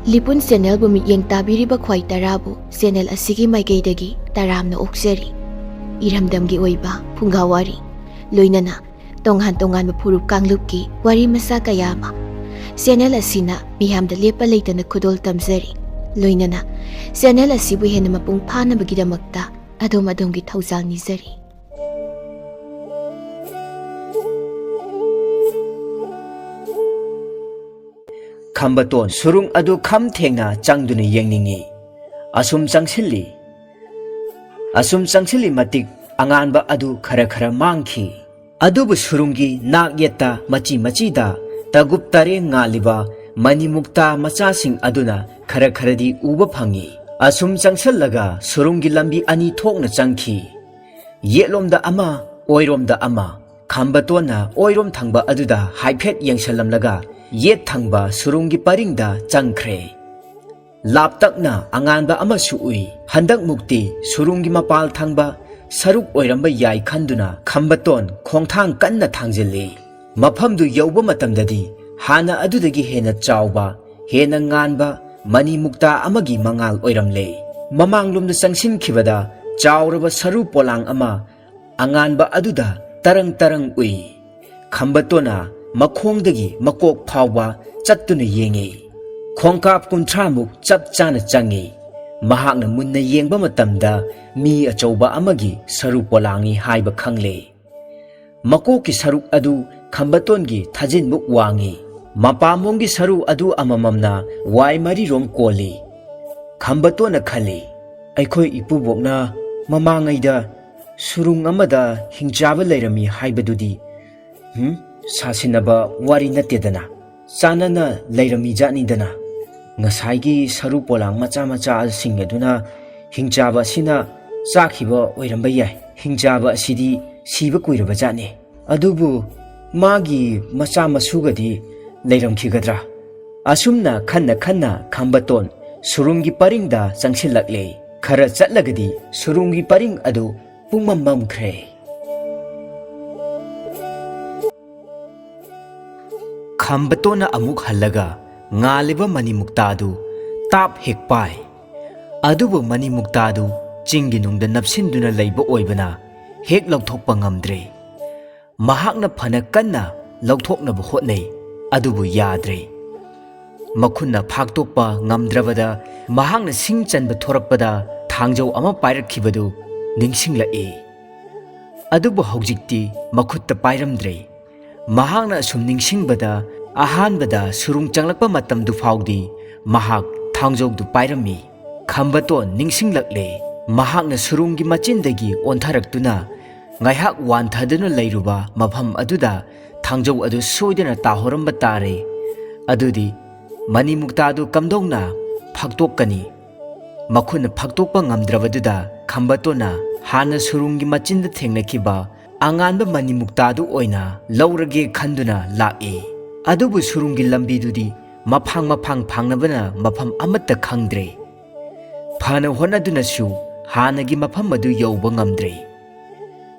ꯂꯤꯄꯨꯟ ꯆꯦꯅꯦꯜꯕꯨ ꯃꯤꯠꯌꯦꯡ ꯇꯥꯕꯤꯔꯤꯕ ꯈ꯭ꯋꯥꯏ ꯇꯔꯥꯕꯨ ꯆꯦꯅꯦꯜ ꯑꯁꯤꯒꯤ ꯃꯥꯏꯀꯩꯗꯒꯤ ꯇꯔꯥꯝꯅ ꯑꯣꯛꯆꯔꯤ꯫ ꯏꯔꯝꯗꯝꯒꯤ ꯑꯣꯏꯕ ꯐꯨꯡꯒꯥꯋꯥꯔꯤ ꯂꯣꯏꯅꯅ ꯇꯣꯉꯥꯟ ꯇꯣꯉꯥꯟꯕ ꯐꯨꯔꯨꯞ ꯀꯥꯡꯂꯨꯞꯀꯤ ꯋꯥꯔꯤ ꯃꯆꯥ ꯀꯌꯥ ꯑꯃ ꯆꯦꯅꯦꯜ ꯑꯁꯤꯅ ꯃꯤꯌꯥꯝꯗ ꯂꯦꯞꯄ ꯂꯩꯇꯅ ꯈꯨꯗꯣꯜ ꯇꯝꯖꯔꯤ꯫ ꯂꯣꯏꯅꯅ ꯆꯦꯅꯦꯜ ꯑꯁꯤꯕꯨ ꯍꯦꯟꯅ ꯃꯄꯨꯡ ꯐꯥꯅꯕꯒꯤꯗꯃꯛꯇ ꯑꯗꯣꯝꯒꯤ ꯊꯧꯖꯥꯜ ꯅꯤꯖꯔꯤ꯫ ꯈꯝꯕꯇꯣꯟ ꯁꯨꯔꯨꯡ ꯑꯗꯨ ꯈꯝ ꯊꯦꯡꯅ ꯆꯪꯗꯨꯅ ꯌꯦꯡꯅꯤꯡꯉꯤ꯫ ꯑꯁꯨꯝ ꯆꯪꯁꯤꯜꯂꯤ ꯃꯇꯤꯛ ꯑꯉꯥꯟꯕ ꯑꯗꯨ ꯈꯔ ꯃꯥꯡꯈꯤ꯫ ꯑꯗꯨꯕꯨ ꯁꯨꯔꯨꯡꯒꯤ ꯅꯥꯛ ꯌꯦꯠꯇ ꯃꯆꯤꯗ ꯇꯒꯨꯞ ꯇꯔꯦꯡ ꯉꯥꯜꯂꯤꯕ ꯃꯅꯤꯃꯨꯛꯇꯥ ꯃꯆꯥꯁꯤꯡ ꯑꯗꯨꯅ ꯈꯔꯗꯤ ꯎꯕ ꯐꯪꯉꯤ꯫ ꯑꯁꯨꯝ ꯆꯪꯁꯜꯂꯒ ꯁꯨꯔꯨꯡꯒꯤ ꯂꯝꯕꯤ ꯑꯅꯤ ꯊꯣꯛꯅ ꯆꯪꯈꯤ꯫ ꯌꯦꯠꯂꯣꯝꯗ ꯑꯃ ꯑꯣꯏꯔꯣꯝꯗ ꯑꯃ꯫ ꯈꯝꯕꯇꯣꯟꯅ ꯑꯣꯏꯔꯣꯝ ꯊꯪꯕ ꯑꯗꯨꯗ ꯍꯥꯏꯐꯦꯠ ꯌꯦꯡꯁꯜꯂꯝꯂꯒ ꯌꯦꯠ ꯊꯪꯕ ꯁꯨꯔꯨꯡꯒꯤ ꯄꯔꯤꯡꯗ ꯆꯪꯈ꯭ꯔꯦ꯫ ꯂꯥꯞꯇꯛꯅ ꯑꯉꯥꯟꯕ ꯑꯃꯁꯨ ꯎꯏ꯫ ꯍꯟꯗꯛꯃꯨꯛꯇꯤ ꯁꯨꯔꯨꯡꯒꯤ ꯃꯄꯥꯜ ꯊꯪꯕ ꯁꯔꯨꯛ ꯑꯣꯏꯔꯝꯕ ꯌꯥꯏ ꯈꯟꯗꯨꯅ ꯈꯝꯕꯇꯣꯟ ꯈꯣꯡꯊꯥꯡ ꯀꯟꯅ ꯊꯥꯡꯖꯤꯜꯂꯤ꯫ ꯃꯐꯝꯗꯨ ꯌꯧꯕ ꯃꯇꯝꯗꯗꯤ ꯍꯥꯟꯅ ꯑꯗꯨꯗꯒꯤ ꯍꯦꯟꯅ ꯆꯥꯎꯕ, ꯍꯦꯟꯅ ꯉꯥꯟꯕ ꯃꯅꯤꯃꯨꯛꯇꯥ ꯑꯃꯒꯤ ꯃꯉꯥꯜ ꯑꯣꯏꯔꯝꯂꯦ꯫ ꯃꯃꯥꯡꯂꯣꯝꯗ ꯆꯪꯁꯤꯟꯈꯤꯕꯗ ꯆꯥꯎꯔꯕ ꯁꯔꯨ ꯄꯣꯂꯥꯡ ꯑꯃ ꯑꯉꯥꯟꯕ ꯑꯗꯨꯗ ꯇꯔꯪ ꯎꯏ꯫ ꯈꯝꯕꯇꯣꯟꯅ ꯃꯈꯣꯡꯗꯒꯤ ꯃꯀꯣꯛ ꯐꯥꯎꯕ ꯆꯠꯇꯨꯅ ꯌꯦꯡꯉꯤ꯫ ꯈꯣꯡꯀꯥꯞ 30ꯃꯨꯛ ꯆꯞ ꯆꯥꯅ ꯆꯪꯉꯤ꯫ ꯃꯍꯥꯛꯅ ꯃꯨꯟꯅ ꯌꯦꯡꯕ ꯃꯇꯝꯗ ꯃꯤ ꯑꯆꯧꯕ ꯑꯃꯒꯤ ꯁꯔꯨ ꯄꯣꯂꯥꯡꯅꯤ ꯍꯥꯏꯕ ꯈꯪꯂꯦ꯫ ꯃꯀꯣꯛꯀꯤ ꯁꯔꯨꯛ ꯑꯗꯨ ꯈꯝꯕꯇꯣꯟꯒꯤ ꯊꯥꯖꯤꯟꯃꯨꯛ ꯋꯥꯡꯉꯤ꯫ ꯃꯄꯥꯝꯂꯣꯝꯒꯤ ꯁꯔꯨ ꯑꯗꯨ ꯑꯃꯃꯝꯅ ꯋꯥꯏ 4ꯔꯣꯝ ꯀꯣꯜꯂꯤ꯫ ꯈꯝꯕꯇꯣꯟꯅ ꯈꯜꯂꯤ, ꯑꯩꯈꯣꯏ ꯏꯄꯨꯕꯣꯛꯅ ꯃꯃꯥꯡꯉꯩꯗ ꯁꯨꯔꯨꯡ ꯑꯃꯗ ꯍꯤꯡꯆꯥꯕ ꯂꯩꯔꯝꯃꯤ ꯍꯥꯏꯕꯗꯨꯗꯤ ꯁꯥꯁꯤꯟꯅꯕ ꯋꯥꯔꯤ ꯅꯠꯇꯦꯗꯅ, ꯆꯥꯟꯅꯅ ꯂꯩꯔꯝꯃꯤ ꯖꯥꯠꯅꯤꯗꯅ꯫ ꯉꯁꯥꯏꯒꯤ ꯁꯔꯨ ꯄꯣꯂꯥꯡ ꯃꯆꯥꯁꯤꯡ ꯑꯗꯨꯅ ꯍꯤꯡꯆꯥꯕ ꯑꯁꯤꯅ ꯆꯥꯈꯤꯕ ꯑꯣꯏꯔꯝꯕ ꯌꯥꯏ꯫ ꯍꯤꯡꯆꯥꯕ ꯑꯁꯤꯗꯤ ꯁꯤꯕ ꯀꯨꯏꯔꯕ ꯖꯥꯠꯅꯤ꯫ ꯑꯗꯨꯕꯨ ꯃꯥꯒꯤ ꯃꯆꯥ ꯃꯁꯨꯒꯗꯤ ꯂꯩꯔꯝꯈꯤꯒꯗ꯭ꯔꯥ? ꯑꯁꯨꯝꯅ ꯈꯟꯅ ꯈꯝꯕꯇꯣꯟ ꯁꯨꯔꯨꯡꯒꯤ ꯄꯔꯤꯡꯗ ꯆꯪꯁꯤꯜꯂꯛꯂꯦ꯫ ꯈꯔ ꯆꯠꯂꯒꯗꯤ ꯁꯨꯔꯨꯡꯒꯤ ꯄꯔꯤꯡ ꯑꯗꯨ ꯄꯨꯡꯃꯝ ꯃꯝꯈ꯭ꯔꯦ꯫ ꯈꯝꯕꯇꯣꯟꯅ ꯑꯃꯨꯛ ꯍꯜꯂꯒ ꯉꯥꯜꯂꯤꯕ ꯃꯅꯤꯃꯨꯛꯇꯥꯗꯨ ꯇꯥꯞ ꯍꯦꯛ ꯄꯥꯏ꯫ ꯑꯗꯨꯕꯨ ꯃꯅꯤꯃꯨꯛꯇꯥꯗꯨ ꯆꯤꯡꯒꯤ ꯅꯨꯡꯗ ꯅꯞꯁꯤꯟꯗꯨꯅ ꯂꯩꯕ ꯑꯣꯏꯕꯅ ꯍꯦꯛ ꯂꯧꯊꯣꯛꯄ ꯉꯝꯗ꯭ꯔꯦ꯫ ꯃꯍꯥꯛꯅ ꯐꯅ ꯀꯟꯅ ꯂꯧꯊꯣꯛꯅꯕ ꯍꯣꯠꯅꯩ, ꯑꯗꯨꯕꯨ ꯌꯥꯗ꯭ꯔꯦ꯫ ꯃꯈꯨꯠꯅ ꯐꯥꯛꯇꯣꯛꯄ ꯉꯝꯗ꯭ꯔꯕꯗ ꯃꯍꯥꯛꯅ ꯁꯤꯡ ꯆꯟꯕ ꯊꯣꯔꯛꯄꯗ ꯊꯥꯡꯖꯧ ꯑꯃ ꯄꯥꯏꯔꯛꯈꯤꯕꯗꯨ ꯅꯤꯡꯁꯤꯡꯂꯛꯏ꯫ ꯑꯗꯨꯕꯨ ꯍꯧꯖꯤꯛꯇꯤ ꯃꯈꯨꯠꯇ ꯄꯥꯏꯔꯝꯗ꯭ꯔꯦ꯫ ꯃꯍꯥꯛꯅ ꯑꯁꯨꯝ ꯅꯤꯡꯁꯤꯡꯕꯗ ꯑꯍꯥꯟꯕꯗ ꯁꯨꯔꯨꯡ ꯆꯪꯂꯛꯄ ꯃꯇꯝꯗꯨ ꯐꯥꯎꯗꯤ ꯃꯍꯥꯛ ꯊꯥꯡꯖꯧꯗꯨ ꯄꯥꯏꯔꯝꯃꯤ꯫ ꯈꯝꯕꯇꯣꯟ ꯅꯤꯡꯁꯤꯡꯂꯛꯂꯦ꯫ ꯃꯍꯥꯛꯅ ꯁꯨꯔꯨꯡꯒꯤ ꯃꯆꯤꯟꯗꯒꯤ ꯑꯣꯟꯊꯔꯛꯇꯨꯅ ꯉꯥꯏꯍꯥꯛ ꯋꯥꯟꯊꯗꯨꯅ ꯂꯩꯔꯨꯕ ꯃꯐꯝ ꯑꯗꯨꯗ ꯊꯥꯡꯖꯧ ꯑꯗꯨ ꯁꯣꯏꯗꯅ ꯇꯥꯍꯧꯔꯝꯕ ꯇꯥꯔꯦ꯫ ꯑꯗꯨꯗꯤ ꯃꯅꯤꯃꯨꯛꯇꯥꯗꯨ ꯀꯝꯗꯧꯅ ꯐꯥꯛꯇꯣꯛꯀꯅꯤ? ꯃꯈꯨꯠꯅ ꯐꯥꯛꯇꯣꯛꯄ ꯉꯝꯗ꯭ꯔꯕꯗꯨꯗ ꯈꯝꯕꯇꯣꯟꯅ ꯍꯥꯟꯅ ꯁꯨꯔꯨꯡꯒꯤ ꯃꯆꯤꯟꯗ ꯊꯦꯡꯅꯈꯤꯕ ꯑꯉꯥꯟꯕ ꯃꯅꯤꯃꯨꯛꯇꯥꯗꯨ ꯑꯣꯏꯅ ꯂꯧꯔꯒꯦ ꯈꯟꯗꯨꯅ ꯂꯥꯛꯏ꯫ ꯑꯗꯨꯕꯨ ꯁꯨꯔꯨꯡꯒꯤ ꯂꯝꯕꯤꯗꯨꯗꯤ ꯃꯐꯥꯡ ꯐꯥꯡꯅꯕꯅ ꯃꯐꯝ ꯑꯃꯠꯇ ꯈꯪꯗ꯭ꯔꯦ꯫ ꯐꯅ ꯍꯣꯠꯅꯗꯨꯅꯁꯨ ꯍꯥꯟꯅꯒꯤ ꯃꯐꯝ ꯑꯗꯨ ꯌꯧꯕ ꯉꯝꯗ꯭ꯔꯦ꯫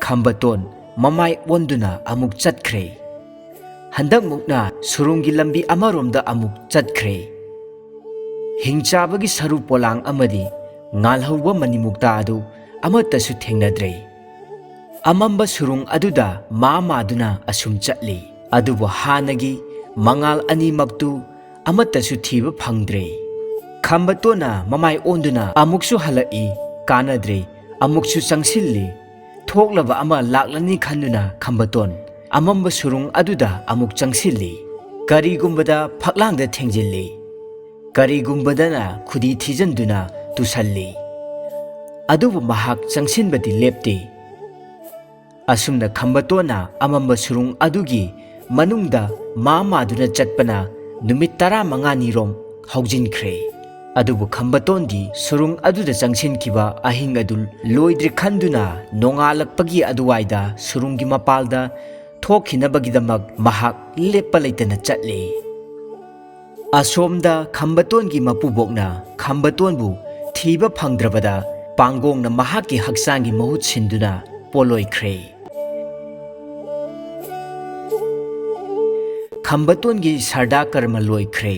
ꯈꯝꯕꯇꯣꯟ ꯃꯃꯥꯏ ꯑꯣꯟꯗꯨꯅ ꯑꯃꯨꯛ ꯆꯠꯈ꯭ꯔꯦ꯫ ꯍꯟꯗꯛꯃꯨꯛꯅ ꯁꯨꯔꯨꯡꯒꯤ ꯂꯝꯕꯤ ꯑꯃꯔꯣꯝꯗ ꯑꯃꯨꯛ ꯆꯠꯈ꯭ꯔꯦ꯫ ꯍꯤꯡꯆꯥꯕꯒꯤ ꯁꯔꯨ ꯄꯣꯂꯥꯡ ꯑꯃꯗꯤ ꯉꯥꯜꯍꯧꯕ ꯃꯅꯤꯃꯨꯛꯇꯥ ꯑꯗꯨ ꯑꯃꯠꯇꯁꯨ ꯊꯦꯡꯅꯗ꯭ꯔꯦ꯫ ꯑꯃꯝꯕ ꯁꯨꯔꯨꯡ ꯑꯗꯨꯗ ꯃꯥꯗꯨꯅ ꯑꯁꯨꯝ ꯆꯠꯂꯤ꯫ ꯑꯗꯨꯕꯨ ꯍꯥꯟꯅꯒꯤ ꯃꯉꯥꯜ ꯑꯅꯤꯃꯛꯇꯨ ꯑꯃꯠꯇꯁꯨ ꯊꯤꯕ ꯐꯪꯗ꯭ꯔꯦ꯫ ꯈꯝꯕꯇꯣꯟꯅ ꯃꯃꯥꯏ ꯑꯣꯟꯗꯨꯅ ꯑꯃꯨꯛꯁꯨ ꯍꯜꯂꯛꯏ, ꯀꯥꯟꯅꯗ꯭ꯔꯦ꯫ ꯑꯃꯨꯛꯁꯨ ꯆꯪꯁꯤꯜꯂꯤ꯫ ꯊꯣꯛꯂꯕ ꯑꯃ ꯂꯥꯛꯂꯅꯤ ꯈꯟꯗꯨꯅ ꯈꯝꯕꯇꯣꯟ ꯑꯃꯝꯕ ꯁꯨꯔꯨꯡ ꯑꯗꯨꯗ ꯑꯃꯨꯛ ꯆꯪꯁꯤꯜꯂꯤ꯫ ꯀꯔꯤꯒꯨꯝꯕꯗ ꯐꯛꯂꯥꯡꯗ ꯊꯦꯡꯖꯤꯜꯂꯤ, ꯀꯔꯤꯒꯨꯝꯕꯗꯅ ꯈꯨꯗꯤ ꯊꯤꯖꯤꯟꯗꯨꯅ ꯇꯨꯁꯜꯂꯤ꯫ ꯑꯗꯨꯕꯨ ꯃꯍꯥꯛ ꯆꯪꯁꯤꯟꯕꯗꯤ ꯂꯦꯞꯇꯦ꯫ ꯑꯁꯨꯝꯅ ꯈꯝꯕꯇꯣꯟꯅ ꯑꯃꯝꯕ ꯁꯨꯔꯨꯡ ꯑꯗꯨꯒꯤ ꯃꯅꯨꯡꯗ ꯃꯥꯗꯨꯅ ꯆꯠꯄꯅ ꯅꯨꯃꯤꯠ 15ꯅꯤꯔꯣꯝ ꯍꯧꯖꯤꯟꯈ꯭ꯔꯦ꯫ ꯑꯗꯨꯕꯨ ꯈꯝꯕꯇꯣꯟꯗꯤ ꯁꯨꯔꯨꯡ ꯑꯗꯨꯗ ꯆꯪꯁꯤꯟꯈꯤꯕ ꯑꯍꯤꯡ ꯑꯗꯨ ꯂꯣꯏꯗ꯭ꯔꯤ ꯈꯟꯗꯨꯅ ꯅꯣꯡꯉꯥꯜꯂꯛꯄꯒꯤ ꯑꯗꯨꯋꯥꯏꯗ ꯁꯨꯔꯨꯡꯒꯤ ꯃꯄꯥꯜꯗ ꯊꯣꯛꯈꯤꯅꯕꯒꯤꯗꯃꯛ ꯃꯍꯥꯛ ꯂꯦꯞꯄ ꯂꯩꯇꯅ ꯆꯠꯂꯤ꯫ ꯑꯁꯣꯝꯗ ꯈꯝꯕꯇꯣꯟꯒꯤ ꯃꯄꯨꯕꯣꯛꯅ ꯈꯝꯕꯇꯣꯟꯕꯨ ꯊꯤꯕ ꯐꯪꯗ꯭ꯔꯕꯗ ꯄꯥꯡꯒꯣꯡꯅ ꯃꯍꯥꯛꯀꯤ ꯍꯛꯆꯥꯡꯒꯤ ꯃꯍꯨꯠ ꯁꯤꯟꯗꯨꯅ ꯄꯣꯂꯣꯏꯈ꯭ꯔꯦ꯫ ꯈꯝꯕꯇꯣꯟꯒꯤ ꯁꯔꯗꯥ ꯀꯔꯃ ꯂꯣꯏꯈ꯭ꯔꯦ꯫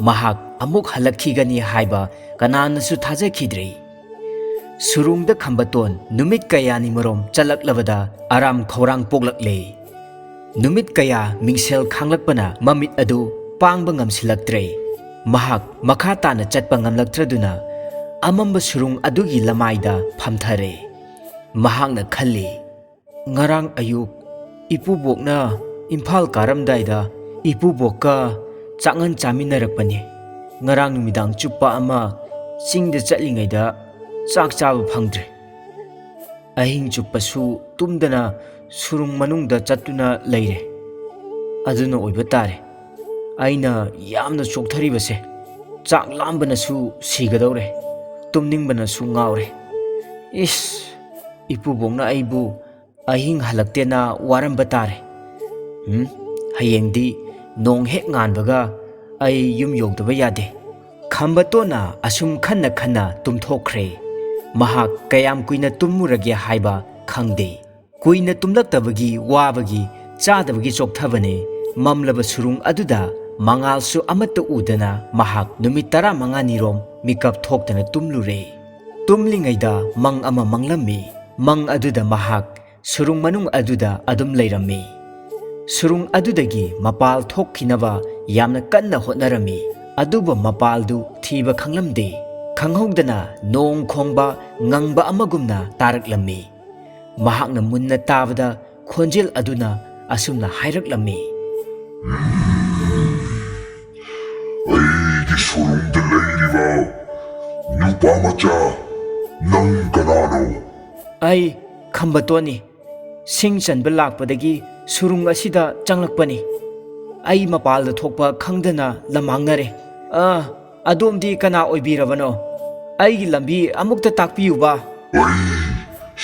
mahak amuk halakhigani haiba kananasu thajkhidri surungda khambaton numit kayani marom chalaklabada aram khorang poklakle numit kaya mingsel khanglakpana mamit adu pangba ngamsilaktre mahak makha tana chatpa ngamlaktraduna amamba surung adugi lamaida phamthare mahakna khalli ngarang ayuk ipubokna imphal karamdaida ipubokka changan chaminarakpani ngarang numidang chuppa ama chingda chatlingaida chak chaba phangdre ahing chuppasu tumdana surung manungda chatuna leire aduna oiba tare aina yamna choktharibase chak lambanasu sigadore tumningbanasu ngaure is ipubongna aibu ahing halaktena waramba tare hayengdi nong hek nganbaga ai yum yogdaba yade khambatona asum khanna khanna tumthokre mahak kayam kuina tumurage haiba khangde kuina tumlaktabagi wabagi chadabagi chokthabane mamlaba surung aduda mangalsu amatta udana mahak numit 15 nirom mikap thoktana tumlure tumlingaida mang ama manglammi mang aduda mahak surung manung aduda adum leirammi surung adudagi mapal thokkinaba yamna kanna hotnarami aduba mapaldu thiba khanglamde khanghodana nong khongba ngangba amagumna taraklammi mahakna munna tabada khonjel aduna asumna hairaklammi ꯑꯩꯒꯤ ꯁꯨꯔꯨꯡꯗ ꯂꯩꯔꯤꯕ ꯅꯨꯄꯥ ꯃꯆꯥ ꯅꯪ ꯀꯅꯥꯅꯣ? ai khambatoni sing chanba lakpadagi surung asida changlakpani ai mapalda thokpa khangdana lamangnare adomdi kana oibirabano aigi lambi amukta takpiyuba ꯑꯩ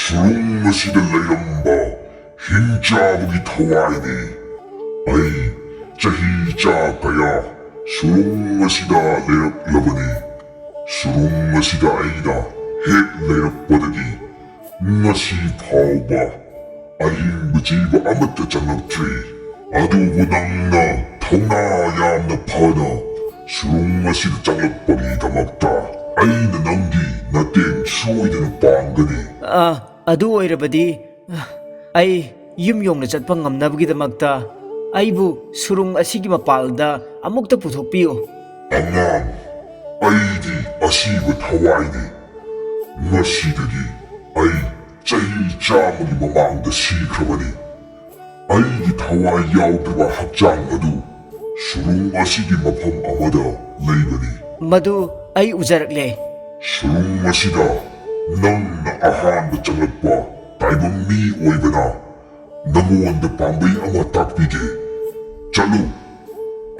ꯁꯨꯔꯨꯡ ꯑꯁꯤꯗ ꯂꯩꯔꯝꯕ ꯍꯤꯡꯆꯥꯕꯒꯤ ꯊꯋꯥꯏꯅꯤ ꯑꯩ ꯆꯍꯤ ꯆꯥ ꯀꯌꯥ ꯁꯨꯔꯨꯡ ꯑꯁꯤꯗ ꯂꯩꯔꯛꯂꯕꯅꯤ ꯁꯨꯔꯨꯡ ꯑꯁꯤꯗ ꯑꯩꯅ ꯍꯦꯛ ꯂꯩꯔꯛꯄꯗꯒꯤ ngasi phauba ahingba jiba amatta changaktre adubu nangna thauna yamna phana surung asida changlakpagi damakta aina nangi nateng soidana pangani adu oirabadi ai yum yongna chatpa ngamnabgidamakta aibu surung asigi mapalda amukta puthokpiyo angang aidi asiba thawaini ngasidagi ai chahi chamagi mamangda sikhrabani aigi thawai yaudaba hakchang adu surung asigi mafam amada leibani madu ai ujarakle surung asida nangna ahanba changlakpa taibang mi oibana nangonda pambai ama takpige chalu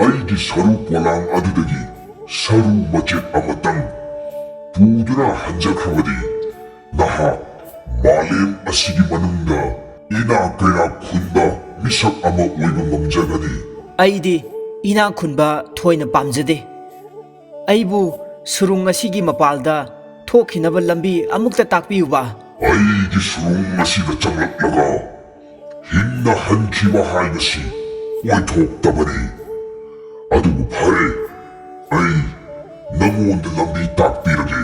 aigi saru polang adudagi saru machet amatang puduna hanjakhrabadi naha malem asigi manungda ina kaya khunba misak ama oiba ngamjagani aidi ina khunba thoina pamjade aibu surung asigi mapalda thokhinaba lambi amukta takpiyuba aigi surung asida changlaklaga hinna hankhiba haibasi oithoktabani adubu phare ai nangonda lambi takpirage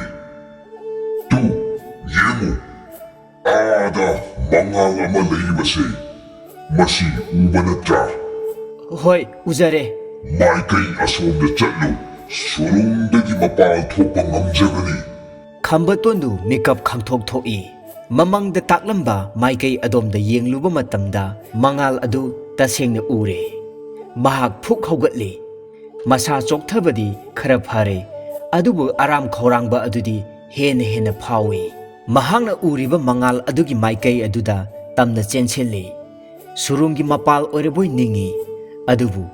tu yemu ada mangal ama leibase masi uba natra hoi ujare maikai asomda chatlu surungdagi mapal thokpa ngamjagani khambatondu makeup khangthok thoi mamangda taklamba maikai adomda yengluba matamda mangal adu tasengna ure mahak phuk haugatli masa chokthabadi khara phare adubu aram khorangba adudi hena hena phawi mahangna uriba mangal adugi maikai aduda tamna chencheli surungi mapal oreboi ningi adubu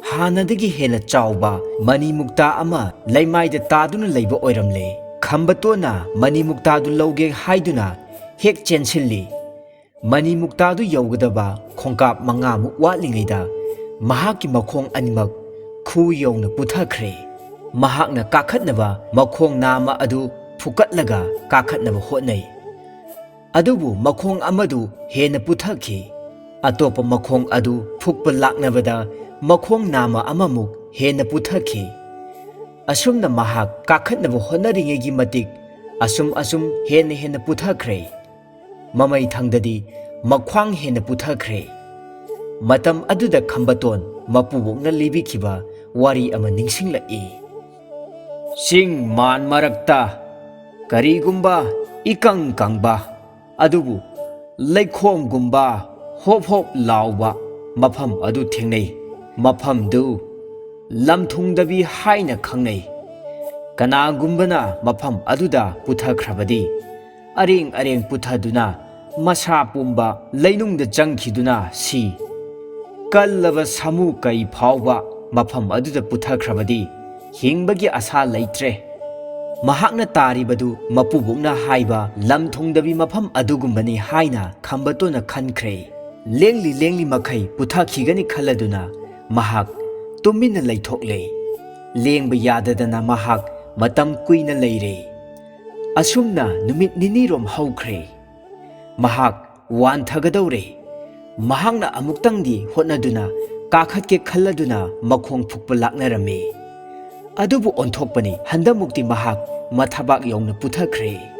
hanadagi hena chawba mani mukta ama laimaida taduna leiba oiramle khambatona mani mukta du loge haiduna hek chencheli mani mukta du yogadaba khongkap manga mu watlingaida mahaki makhong animak khu yongna puthakhre mahakna kakhatnaba makhong nama adu phukatlaga kakhatnaba hotnai adubu makhong amadu hena puthakhi atopa makhong adu phukpa laknabada makhong nama amamuk hena puthakhi ꯑꯁꯨꯝꯅ ꯃꯍꯥꯛ ꯀꯥꯈꯠꯅꯕ ꯍꯣꯠꯅꯔꯤꯉꯩꯒꯤ ꯃꯇꯤꯛ ꯑꯁꯨꯝ ꯍꯦꯟꯅ ꯄꯨꯊꯈ꯭ꯔꯦ꯫ ꯃꯃꯩ ꯊꯪꯗꯗꯤ ꯃꯈ꯭ꯋꯥꯡ ꯍꯦꯟꯅ ꯄꯨꯊꯈ꯭ꯔꯦ꯫ ꯃꯇꯝ ꯑꯗꯨꯗ ꯈꯝꯕꯇꯣꯟ ꯃꯄꯨꯕꯣꯛꯅ ꯂꯤꯕꯤꯈꯤꯕ ꯋꯥꯔꯤ ꯑꯃ ꯅꯤꯡꯁꯤꯡꯂꯛꯏ꯫ ꯆꯤꯡ ꯃꯥꯟ ꯃꯔꯛꯇ ꯀꯔꯤꯒꯨꯝꯕ ꯏꯀꯪ ꯀꯪꯕ ꯑꯗꯨꯕꯨ ꯂꯩꯈꯣꯝꯒꯨꯝꯕ ꯍꯣꯞ ꯂꯥꯎꯕ ꯃꯐꯝ ꯑꯗꯨ ꯊꯦꯡꯅꯩ꯫ ꯃꯐꯝꯗꯨ ꯂꯝꯊꯨꯡꯗꯕꯤ ꯍꯥꯏꯅ ꯈꯪꯅꯩ꯫ ꯀꯅꯥꯒꯨꯝꯕꯅ ꯃꯐꯝ ꯑꯗꯨꯗ ꯄꯨꯊꯈ꯭ꯔꯕꯗꯤ ꯑꯔꯦꯡ ꯄꯨꯊꯗꯨꯅ ꯃꯁꯥ ꯄꯨꯝꯕ ꯂꯩꯅꯨꯡꯗ ꯆꯪꯈꯤꯗꯨꯅ ꯁꯤ꯫ ꯀꯜꯂꯕ ꯁꯥꯃꯨ ꯀꯩ ꯐꯥꯎꯕ ꯃꯐꯝ ꯑꯗꯨꯗ ꯄꯨꯊꯈ꯭ꯔꯕꯗꯤ ꯍꯤꯡꯕꯒꯤ ꯑꯁꯥ ꯂꯩꯇ꯭ꯔꯦ꯫ ꯃꯍꯥꯛꯅ ꯇꯥꯔꯤꯕꯗꯨ ꯃꯄꯨꯕꯣꯛꯅ ꯍꯥꯏꯕ ꯂꯝꯊꯨꯡꯗꯕꯤ ꯃꯐꯝ ꯑꯗꯨꯒꯨꯝꯕꯅꯤ ꯍꯥꯏꯅ ꯈꯝꯕꯇꯣꯟꯅ ꯈꯟꯈ꯭ꯔꯦ꯫ ꯂꯦꯡꯂꯤ ꯃꯈꯩ ꯄꯨꯊꯈꯤꯒꯅꯤ ꯈꯜꯂꯗꯨꯅ ꯃꯍꯥꯛ ꯇꯨꯃꯤꯟꯅ ꯂꯩꯊꯣꯛꯂꯦ꯫ ꯂꯦꯡꯕ ꯌꯥꯗꯗꯅ ꯃꯍꯥꯛ ꯃꯇꯝ ꯀꯨꯏꯅ ꯂꯩꯔꯦ꯫ ꯑꯁꯨꯝꯅ ꯅꯨꯃꯤꯠ ꯅꯤꯅꯤꯔꯣꯝ ꯍꯧꯈ꯭ꯔꯦ꯫ ꯃꯍꯥꯛ ꯋꯥꯟꯊꯒꯗꯧꯔꯦ꯫ ꯃꯍꯥꯛꯅ ꯑꯃꯨꯛꯇꯪꯗꯤ ꯍꯣꯠꯅꯗꯨꯅ ꯀꯥꯈꯠꯀꯦ ꯈꯜꯂꯗꯨꯅ ꯃꯈꯣꯡ ꯐꯨꯛꯄ ꯂꯥꯛꯅꯔꯝꯃꯤ꯫ ꯑꯗꯨꯕꯨ ꯑꯣꯟꯊꯣꯛꯄꯅꯤ, ꯍꯟꯗꯛꯃꯨꯛꯇꯤ ꯃꯍꯥꯛ ꯃꯊꯕꯥꯛ ꯌꯧꯅ ꯄꯨꯊꯈ꯭ꯔꯦ꯫